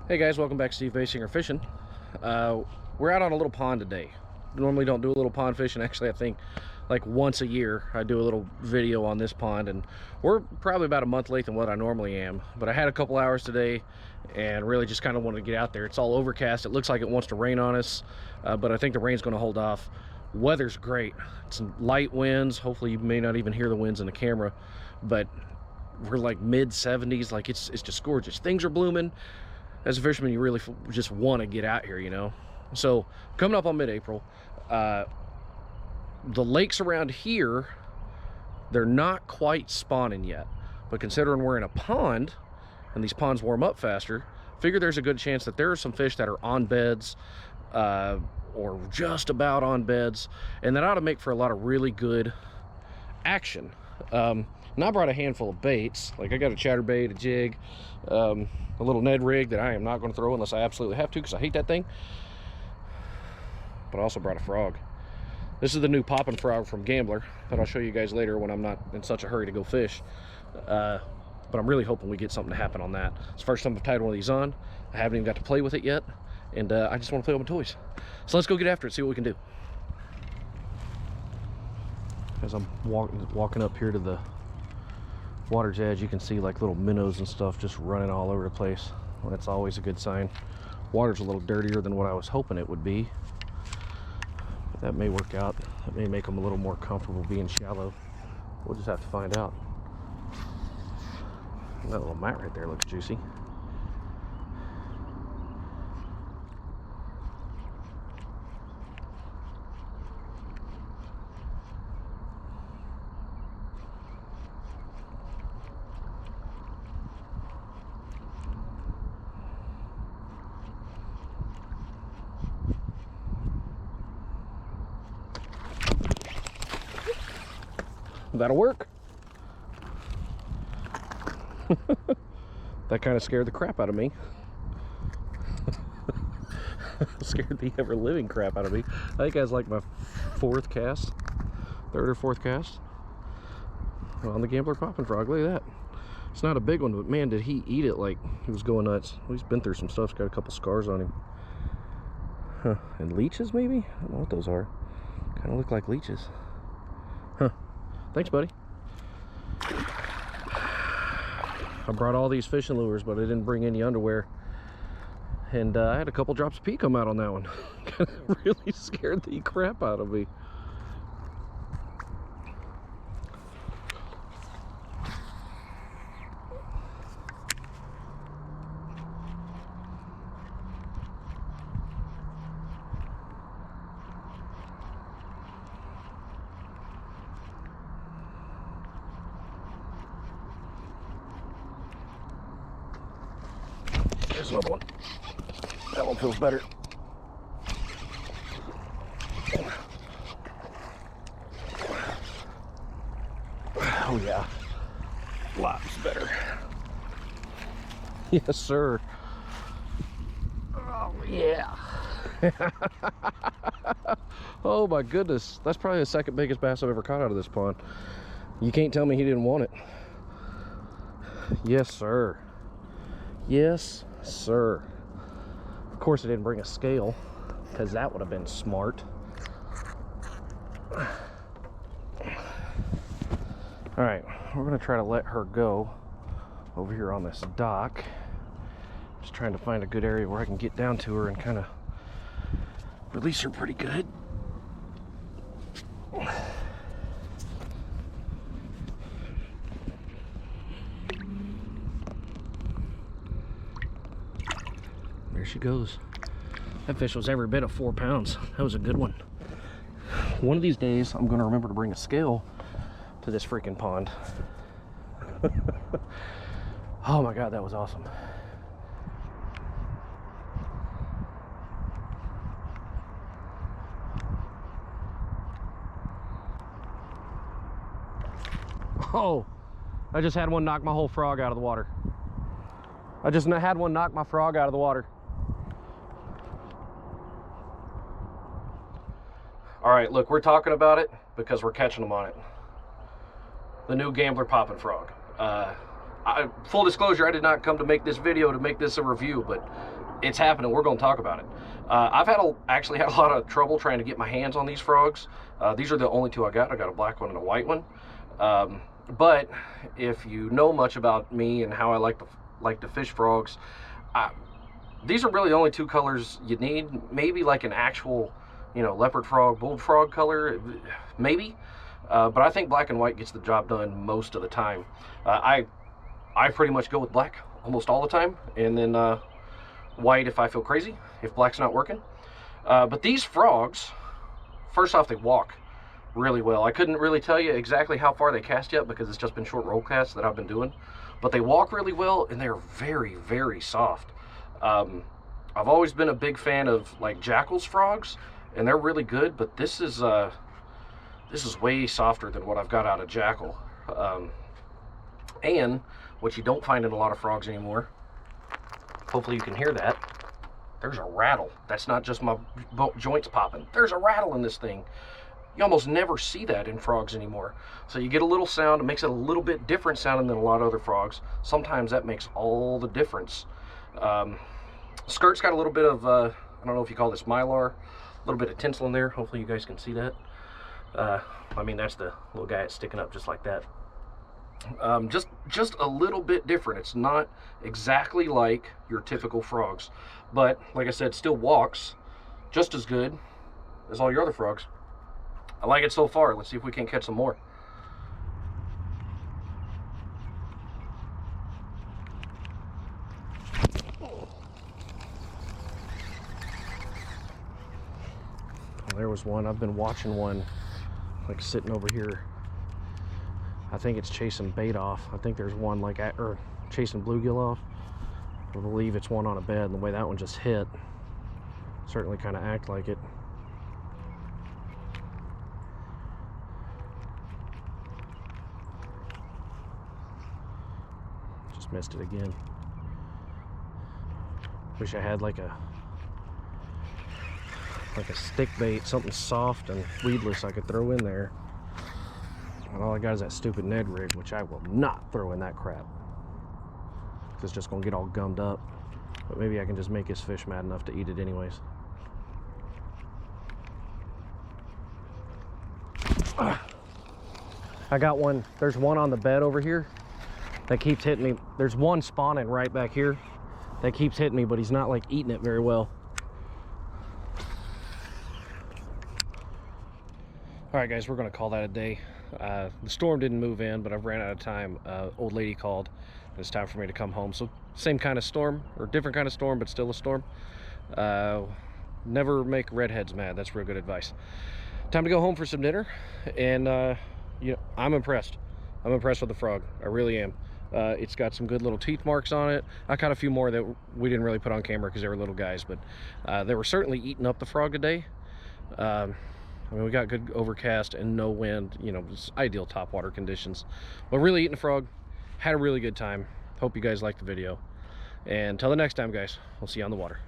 Hey guys, welcome back to Steve Basing or Fishing. We're out on a little pond today. Normally don't do a little pond fishing. Actually, I think like once a year I do a little video on this pond, and we're probably about a month late than what I normally am. But I had a couple hours today and really just kind of wanted to get out there. It's all overcast. It looks like it wants to rain on us, but I think the rain's going to hold off. Weather's great. Some light winds. Hopefully you may not even hear the winds in the camera, but we're like mid 70s. Like it's just gorgeous. Things are blooming. As a fisherman, you really just want to get out here, you know. So coming up on mid-April, the lakes around here, they're not quite spawning yet, but considering we're in a pond and these ponds warm up faster, figure there's a good chance that there are some fish that are on beds or just about on beds, and that ought to make for a lot of really good action. And I brought a handful of baits. Like I got a chatterbait, a jig, a little Ned rig that I am not going to throw unless I absolutely have to, because I hate that thing. But I also brought a frog. This is the new popping frog from Gambler that I'll show you guys later when I'm not in such a hurry to go fish. But I'm really hoping we get something to happen on that. It's the first time I've tied one of these on. I haven't even got to play with it yet, and I just want to play with my toys. So let's go get after it, see what we can do. As I'm walking up here to the water's edge, you can see like little minnows and stuff just running all over the place. Well, that's always a good sign. Water's a little dirtier than what I was hoping it would be, but that may work out. That may make them a little more comfortable being shallow. We'll just have to find out. That little mat right there looks juicy. That'll work. That kind of scared the crap out of me. Scared the ever-living crap out of me. I think I was like my third or fourth cast on the Gambler popping frog. Look at that. It's not a big one, but man, did he eat it like he was going nuts. Well, he's been through some stuff. He's got a couple scars on him. Huh. And leeches, maybe? I don't know what those are. Kind of look like leeches. Huh. Thanks, buddy. I brought all these fishing lures, but I didn't bring any underwear. And I had a couple drops of pee come out on that one. Really scared the crap out of me. There's another one. That one feels better. Oh yeah, lots better. Yes, sir. Oh yeah. Oh my goodness, that's probably the second biggest bass I've ever caught out of this pond. You can't tell me he didn't want it. Yes, sir. Yes, sir. Of course I didn't bring a scale, because that would have been smart. All right, we're gonna try to let her go over here on this dock. Just trying to find a good area where I can get down to her and kind of release her pretty good. There she goes. That fish was every bit of 4 pounds. That was a good one. One of these days, I'm going to remember to bring a scale to this freaking pond. Oh my God, that was awesome. Oh, I just had one knock my whole frog out of the water. I just had one knock my frog out of the water. All right, look, we're talking about it because we're catching them on it. The new Gambler popping frog. Full disclosure, I did not come to make this video to make this a review, but it's happening. We're going to talk about it. I've actually had a lot of trouble trying to get my hands on these frogs. These are the only two I got. I got a black one and a white one. But if you know much about me and how I like to fish frogs, these are really the only two colors you need. Maybe like an actual, you know, leopard frog, bullfrog color, maybe. But I think black and white gets the job done most of the time. I pretty much go with black almost all the time, and then white if I feel crazy, if black's not working. But these frogs, first off, they walk really well. I couldn't really tell you exactly how far they cast yet because it's just been short roll casts that I've been doing. But they walk really well, and they're very, very soft. I've always been a big fan of like Jackal's frogs, and they're really good, but this is way softer than what I've got out of Jackal. And what you don't find in a lot of frogs anymore, hopefully you can hear that, there's a rattle. That's not just my joints popping. There's a rattle in this thing. You almost never see that in frogs anymore. So you get a little sound, it makes it a little bit different sounding than a lot of other frogs. Sometimes that makes all the difference. Skirt's got a little bit of, I don't know if you call this mylar, a little bit of tinsel in there. Hopefully you guys can see that. I mean, that's the little guy that's sticking up just like that. Just a little bit different. It's not exactly like your typical frogs, but like I said, still walks just as good as all your other frogs. I like it so far. Let's see if we can catch some more. Well, there was one. I've been watching one like sitting over here. I think it's chasing bait off. I think there's one like or chasing bluegill off. I believe it's one on a bed, and the way that one just hit certainly kind of act like it. Just missed it again. Wish I had like a stick bait, something soft and weedless I could throw in there. And all I got is that stupid Ned rig, which I will not throw in that crap. It's just gonna get all gummed up. But maybe I can just make this fish mad enough to eat it anyways. I got one. There's one on the bed over here that keeps hitting me. There's one spawning right back here that keeps hitting me, but he's not like eating it very well. All right, guys, we're gonna call that a day. The storm didn't move in, but I've ran out of time. Old lady called, and it's time for me to come home. So same kind of storm, or different kind of storm, but still a storm. Never make redheads mad. That's real good advice. Time to go home for some dinner, and you know, I'm impressed. I'm impressed with the frog. I really am. It's got some good little teeth marks on it. I caught a few more that we didn't really put on camera because they were little guys, but they were certainly eating up the frog today. I mean, we got good overcast and no wind, you know, it's ideal topwater conditions. But really eating a frog, had a really good time. Hope you guys liked the video. And until the next time, guys, we'll see you on the water.